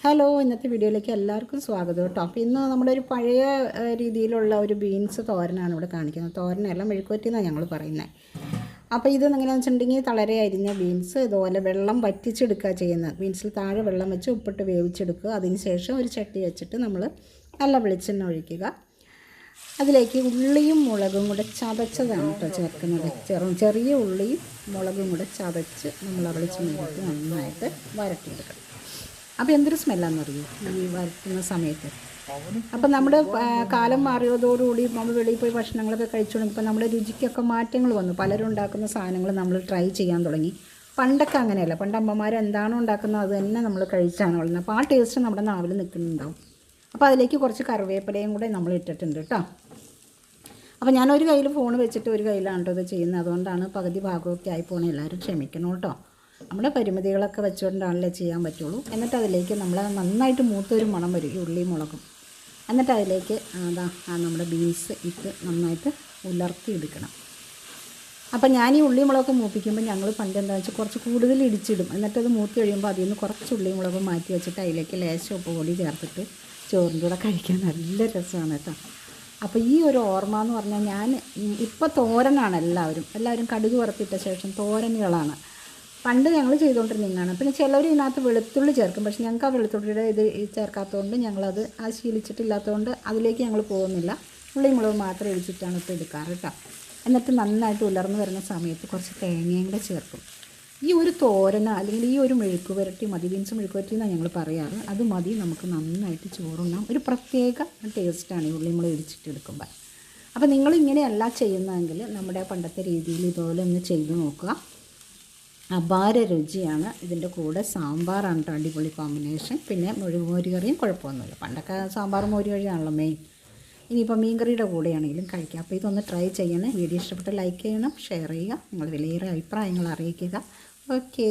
Hello, ഇന്നത്തെ വീഡിയോയിലേക്ക് എല്ലാവർക്കും സ്വാഗതം കേട്ടോ. അപ്പോൾ ഇന്ന് നമ്മുടെ ഒരു പഴയ രീതിയിലുള്ള ഒരു ബീൻസ് തോരനാണ് ഇവിടെ കാണിക്കുന്നത്. തോരനല്ല, മെഴുക്കുവരട്ടി എന്നാണ് ഞങ്ങൾ പറയുന്നത്. അപ്പോൾ ഇത് എങ്ങനെയാണെന്ന് വെച്ചിട്ടുണ്ടെങ്കിൽ തളരെ അരിഞ്ഞ ബീൻസ് ഇതുപോലെ വെള്ളം വറ്റിച്ചെടുക്കുക ചെയ്യുന്നത്. ബീൻസിൽ താഴെ വെള്ളം വെച്ച് ഉപ്പിട്ട് വേവിച്ചെടുക്കുക. അതിന് ശേഷം ഒരു ചട്ടി വെച്ചിട്ട് നമ്മൾ നല്ല വെളിച്ചെണ്ണ ഒഴിക്കുക. അതിലേക്ക് ഉള്ളിയും മുളകും കൂടെ ചതച്ചതാണ് കേട്ടോ ചേർക്കുന്നത്. ചെറിയ ഉള്ളിയും മുളകും കൂടെ ചതച്ച് നമ്മൾ ആ വെളിച്ചെണ്ണയിലേക്ക് നന്നായിട്ട് വരട്ടിയെടുക്കണം. അപ്പോൾ എന്തൊരു സ്മെല്ലാണെന്നറിയോ ഈ വരട്ടുന്ന സമയത്ത്. അപ്പം നമ്മുടെ കാലം മാറിയതോടുകൂടി നമ്മൾ വെളിയിൽ പോയി ഭക്ഷണങ്ങളൊക്കെ കഴിച്ചുകൊണ്ട് ഇപ്പോൾ നമ്മുടെ രുചിക്കൊക്കെ മാറ്റങ്ങൾ വന്നു. പലരും ഉണ്ടാക്കുന്ന സാധനങ്ങൾ നമ്മൾ ട്രൈ ചെയ്യാൻ തുടങ്ങി. പണ്ടൊക്കെ അങ്ങനെയല്ല. പണ്ട് അമ്മമാർ എന്താണോ ഉണ്ടാക്കുന്നത് അത് തന്നെ നമ്മൾ കഴിച്ചാണ് വളരുന്നത്. അപ്പോൾ ആ ടേസ്റ്റ് നമ്മുടെ നാവിൽ നിൽക്കുന്നുണ്ടാവും. അപ്പോൾ അതിലേക്ക് കുറച്ച് കറിവേപ്പിലയും കൂടെ നമ്മൾ ഇട്ടിട്ടുണ്ട് കേട്ടോ. അപ്പോൾ ഞാനൊരു കയ്യിൽ ഫോൺ വെച്ചിട്ട് ഒരു കയ്യിലാണ് കേട്ടോ ഇത് ചെയ്യുന്നത്. അതുകൊണ്ടാണ് പകുതി ഭാഗമൊക്കെ ആയി പോകണേ. എല്ലാവരും ക്ഷമിക്കണം കേട്ടോ. നമ്മുടെ പരിമിതികളൊക്കെ വെച്ചുകൊണ്ടാണല്ലേ ചെയ്യാൻ പറ്റുള്ളൂ. എന്നിട്ട് അതിലേക്ക് നമ്മൾ നന്നായിട്ട് മൂത്തൊരു മണം വരും ഈ ഉള്ളിയും മുളകും. എന്നിട്ട് അതിലേക്ക് നമ്മുടെ ബീൻസ് ഇട്ട് നന്നായിട്ട് ഉലർത്തിയെടുക്കണം. അപ്പം ഞാൻ ഈ ഉള്ളി മുളകൊക്കെ മൂപ്പിക്കുമ്പോൾ ഞങ്ങൾ പണ്ട് എന്താണെന്ന് വെച്ചാൽ കുറച്ച് കൂടുതൽ ഇടിച്ചിടും. എന്നിട്ടത് മൂത്ത് കഴിയുമ്പോൾ അതിൽ നിന്ന് കുറച്ച് ഉള്ളി മുളകും മാറ്റി വെച്ചിട്ട് അതിലേക്ക് ലേശം ഉപ്പ് പൊടി ചേർത്തിട്ട് ചോറിൻ്റെ കൂടെ കഴിക്കാൻ നല്ല രസമാണ് കേട്ടോ. അപ്പോൾ ഈ ഒരു ഓർമ്മ എന്ന് പറഞ്ഞാൽ ഞാൻ ഇപ്പോൾ തോരനാണ് എല്ലാവരും കടുക് വറുത്തിട്ട ശേഷം തോരനുകളാണ് പണ്ട് ഞങ്ങൾ ചെയ്തുകൊണ്ടിരുന്നതാണ്. പിന്നെ ചിലവർ ഇതിനകത്ത് വെളുത്തുള്ളി ചേർക്കും. പക്ഷേ ഞങ്ങൾക്ക് ആ വെളുത്തുള്ളിയുടെ ഇത് ചേർക്കാത്തതുകൊണ്ട് ഞങ്ങളത് ശീലിച്ചിട്ടില്ലാത്തതുകൊണ്ട് അതിലേക്ക് ഞങ്ങൾ പോകുന്നില്ല. ഉള്ളി മുളക് മാത്രം ഒഴിച്ചിട്ടാണ് ഇപ്പോൾ എടുക്കാറ് കേട്ടോ. എന്നിട്ട് നന്നായിട്ട് ഉലർന്നു വരുന്ന സമയത്ത് കുറച്ച് തേങ്ങയും കൂടെ ചേർക്കും. ഈ ഒരു തോരന അല്ലെങ്കിൽ ഈ ഒരു മെഴുക്ക് പുരട്ടി മതി. ബീൻസ് മെഴുക്ക് പുരട്ടി എന്നാണ് ഞങ്ങൾ പറയാറ്. അത് മതി നമുക്ക് നന്നായിട്ട് ചോറുണ്ണാം. ഒരു പ്രത്യേക ടേസ്റ്റാണ് ഈ ഉള്ളി മുളക് ഇടിച്ചിട്ട് എടുക്കുമ്പോൾ. അപ്പോൾ നിങ്ങളിങ്ങനെയല്ല ചെയ്യുന്നതെങ്കിൽ നമ്മുടെ പണ്ടത്തെ രീതിയിൽ ഇതുപോലെ ഒന്ന് ചെയ്ത് നോക്കുക. അപാര രുചിയാണ്. ഇതിൻ്റെ കൂടെ സാമ്പാറാണ് കേട്ടോ അടിപൊളി കോമ്പിനേഷൻ. പിന്നെ മോര് കറിയും കുഴപ്പമൊന്നുമില്ല. പണ്ടൊക്കെ സാമ്പാർ മോര് കറിയാണല്ലോ മെയിൻ. ഇനിയിപ്പോൾ മീൻകറിയുടെ കൂടെയാണെങ്കിലും കഴിക്കാം. അപ്പോൾ ഇതൊന്ന് ട്രൈ ചെയ്യണേ. വീഡിയോ ഇഷ്ടപ്പെട്ട് ലൈക്ക് ചെയ്യണം, ഷെയർ ചെയ്യുക, നിങ്ങൾ വിലയേറെ അഭിപ്രായങ്ങൾ അറിയിക്കുക. ഓക്കേ.